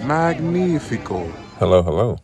Magnifico. Hello, hello.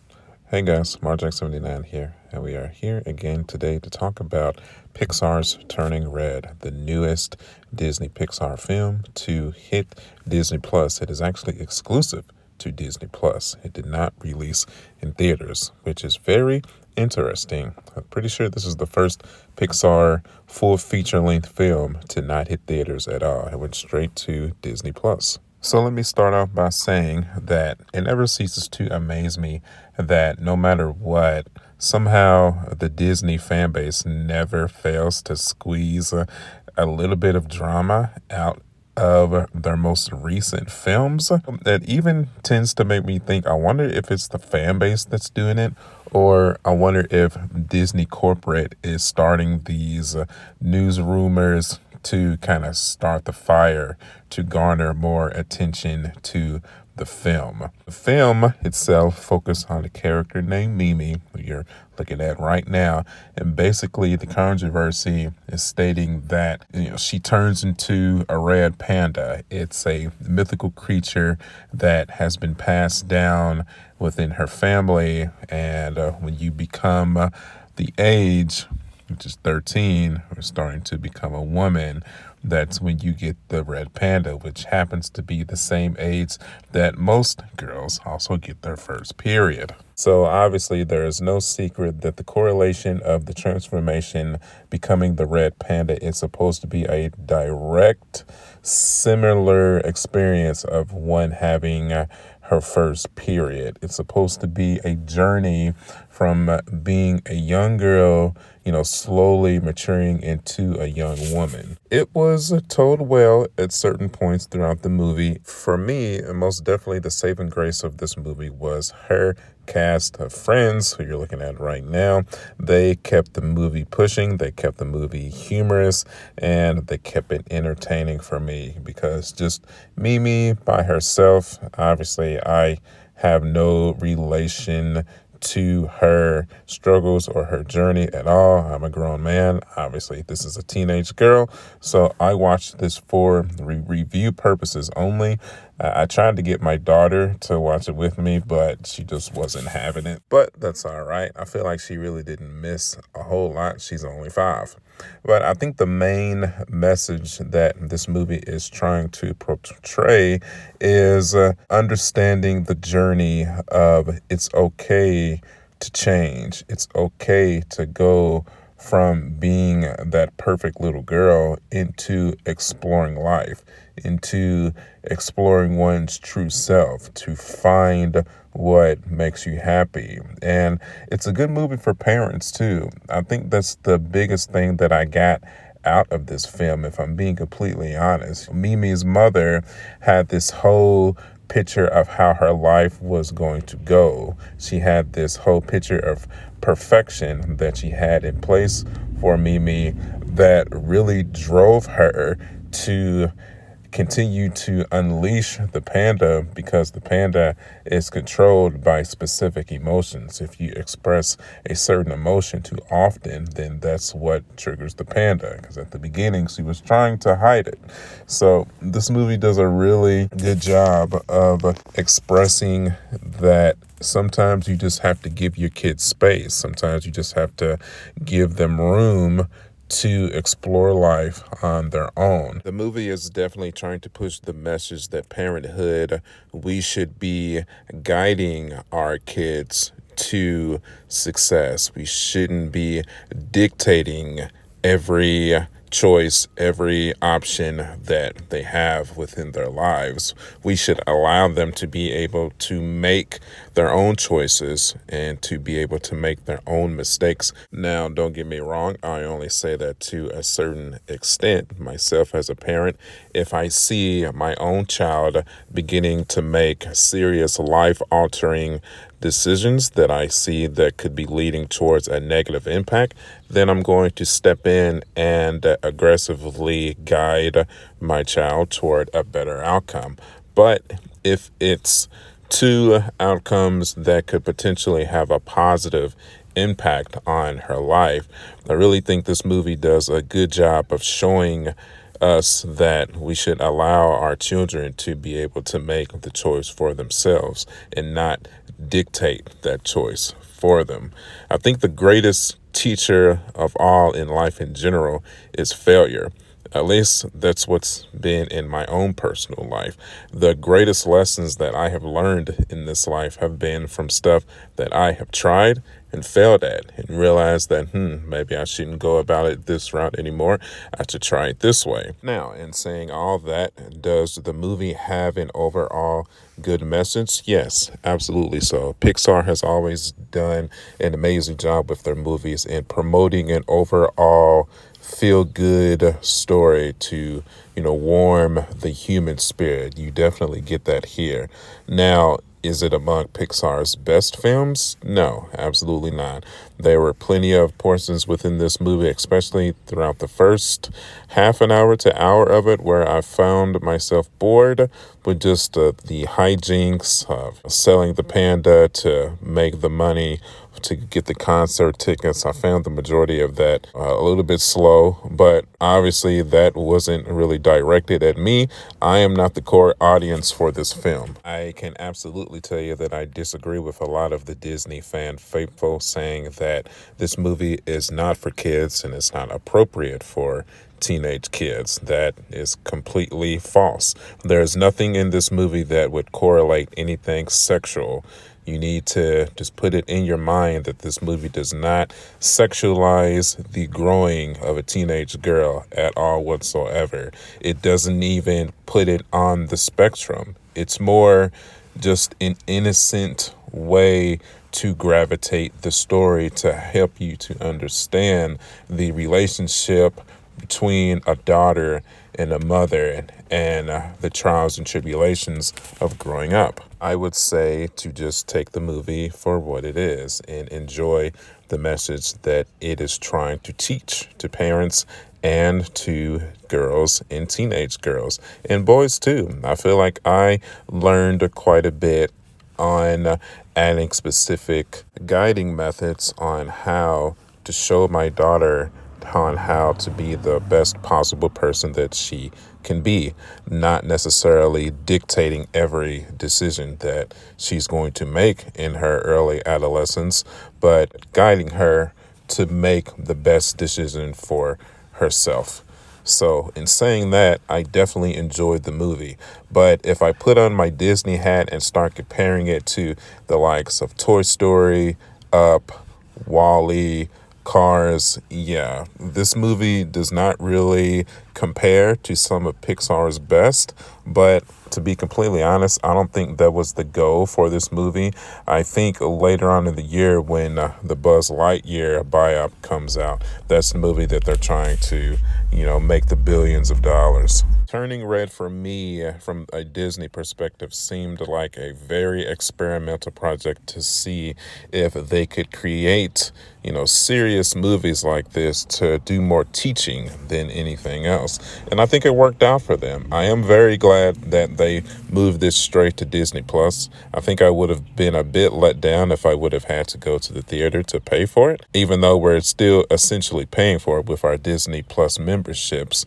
Hey guys, Marjack79 here, and we are here again today to talk about Pixar's Turning Red, the newest Disney Pixar film to hit Disney Plus. It is actually exclusive to Disney Plus. It did not release in theaters, which is very interesting. I'm pretty sure this is the first Pixar full feature-length film to not hit theaters at all. It went straight to Disney Plus. So let me start off by saying that it never ceases to amaze me that no matter what, somehow the Disney fan base never fails to squeeze a little bit of drama out of their most recent films. That even tends to make me think, I wonder if it's the fan base that's doing it, or I wonder if Disney corporate is starting these news rumors to kind of start the fire to garner more attention to the film. The film itself focused on a character named Mimi, who you're looking at right now, and basically the controversy is stating that she turns into a red panda. It's a mythical creature that has been passed down within her family, and when you become the age, which is 13, or starting to become a woman, that's when you get the red panda, which happens to be the same age that most girls also get their first period. So obviously there is no secret that the correlation of the transformation becoming the red panda is supposed to be a direct, similar experience of one having her first period. It's supposed to be a journey from being a young girl, slowly maturing into a young woman. It was told well at certain points throughout the movie. For me, most definitely the saving grace of this movie was her cast of friends who you're looking at right now. They kept the movie pushing, they kept the movie humorous, and they kept it entertaining for me, because just Mimi by herself, obviously I have no relation to her struggles or her journey at all. I'm a grown man. Obviously, this is a teenage girl. So I watched this for review purposes only. I tried to get my daughter to watch it with me, but she just wasn't having it. But that's all right. I feel like she really didn't miss a whole lot. She's only 5. But I think the main message that this movie is trying to portray is understanding the journey of it's okay to change. It's okay to go from being that perfect little girl into exploring life, into exploring one's true self, to find what makes you happy. And it's a good movie for parents too. I think that's the biggest thing that I got out of this film, if I'm being completely honest. Mimi's mother had this whole picture of how her life was going to go. She had this whole picture of perfection that she had in place for Mimi that really drove her to continue to unleash the panda, because the panda is controlled by specific emotions. If you express a certain emotion too often, then that's what triggers the panda, because at the beginning she was trying to hide it. So this movie does a really good job of expressing that sometimes you just have to give your kids space. Sometimes you just have to give them room to explore life on their own. The movie is definitely trying to push the message that parenthood, we should be guiding our kids to success. We shouldn't be dictating every choice, every option that they have within their lives. We should allow them to be able to make their own choices and to be able to make their own mistakes. Now, don't get me wrong, I only say that to a certain extent. Myself as a parent, if I see my own child beginning to make serious life-altering decisions that I see that could be leading towards a negative impact, then I'm going to step in and aggressively guide my child toward a better outcome. But if it's 2 outcomes that could potentially have a positive impact on her life, I really think this movie does a good job of showing us that we should allow our children to be able to make the choice for themselves and not dictate that choice for them. I think the greatest teacher of all in life in general is failure. At least that's what's been in my own personal life. The greatest lessons that I have learned in this life have been from stuff that I have tried and failed at and realized that, maybe I shouldn't go about it this route anymore. I should try it this way. Now, in saying all that, does the movie have an overall good message? Yes, absolutely so. Pixar has always done an amazing job with their movies in promoting an overall feel good story to, warm the human spirit. You definitely get that here. Now, is it among Pixar's best films? No, absolutely not. There were plenty of portions within this movie, especially throughout the first half an hour to hour of it, where I found myself bored with just the hijinks of selling the panda to make the money to get the concert tickets. I found the majority of that a little bit slow, but obviously that wasn't really directed at me. I am not the core audience for this film. I can absolutely tell you that I disagree with a lot of the Disney fan faithful saying that this movie is not for kids and it's not appropriate for teenage kids. That is completely false. There's nothing in this movie that would correlate anything sexual. You need to just put it in your mind that this movie does not sexualize the growing of a teenage girl at all whatsoever. It doesn't even put it on the spectrum. It's more just an innocent way to gravitate the story to help you to understand the relationship between a daughter and a mother and the trials and tribulations of growing up. I would say to just take the movie for what it is and enjoy the message that it is trying to teach to parents and to girls and teenage girls and boys too. I feel like I learned quite a bit on adding specific guiding methods on how to show my daughter on how to be the best possible person that she can be, not necessarily dictating every decision that she's going to make in her early adolescence, but guiding her to make the best decision for herself. So in saying that, I definitely enjoyed the movie. But if I put on my Disney hat and start comparing it to the likes of Toy Story, Up, Wall-E, Cars, yeah, this movie does not really compare to some of Pixar's best, but to be completely honest, I don't think that was the goal for this movie. I think later on in the year when the Buzz Lightyear biop comes out, that's the movie that they're trying to, make the billions of dollars. Turning Red for me, from a Disney perspective, seemed like a very experimental project to see if they could create, serious movies like this to do more teaching than anything else. And I think it worked out for them. I am very glad that they moved this straight to Disney Plus. I think I would have been a bit let down if I would have had to go to the theater to pay for it, even though we're still essentially paying for it with our Disney Plus memberships.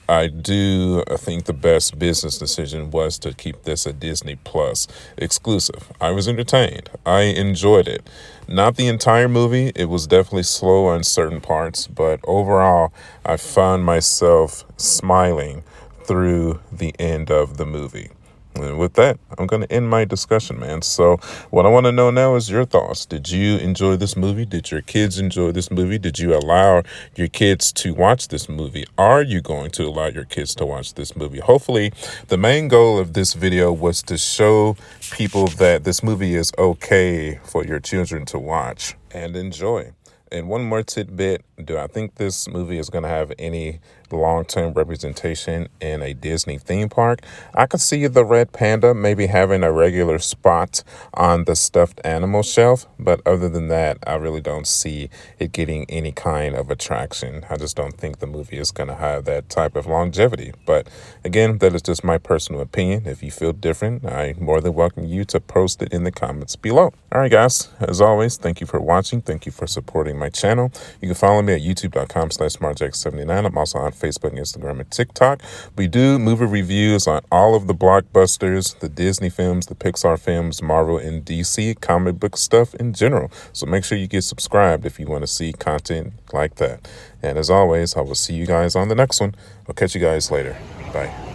I do think the best business decision was to keep this a Disney Plus exclusive. I was entertained. I enjoyed it. Not the entire movie. It was definitely slow on certain parts, but overall, I found myself smiling through the end of the movie. And with that, I'm going to end my discussion, man. So what I want to know now is your thoughts. Did you enjoy this movie? Did your kids enjoy this movie? Did you allow your kids to watch this movie? Are you going to allow your kids to watch this movie? Hopefully, the main goal of this video was to show people that this movie is okay for your children to watch and enjoy. And one more tidbit, do I think this movie is going to have any long-term representation in a Disney theme park? I could see the red panda maybe having a regular spot on the stuffed animal shelf, but other than that, I really don't see it getting any kind of attraction. I just don't think the movie is going to have that type of longevity. But again, that is just my personal opinion. If you feel different, I more than welcome you to post it in the comments below. All right, guys, as always, thank you for watching. Thank you for supporting my channel. You can follow me at youtube.com/smartjack79. I'm also on Facebook, Instagram, and TikTok. We do movie reviews on all of the blockbusters, the Disney films, the Pixar films, Marvel and DC, comic book stuff in general. So make sure you get subscribed if you want to see content like that. And as always, I will see you guys on the next one. I'll catch you guys later. Bye.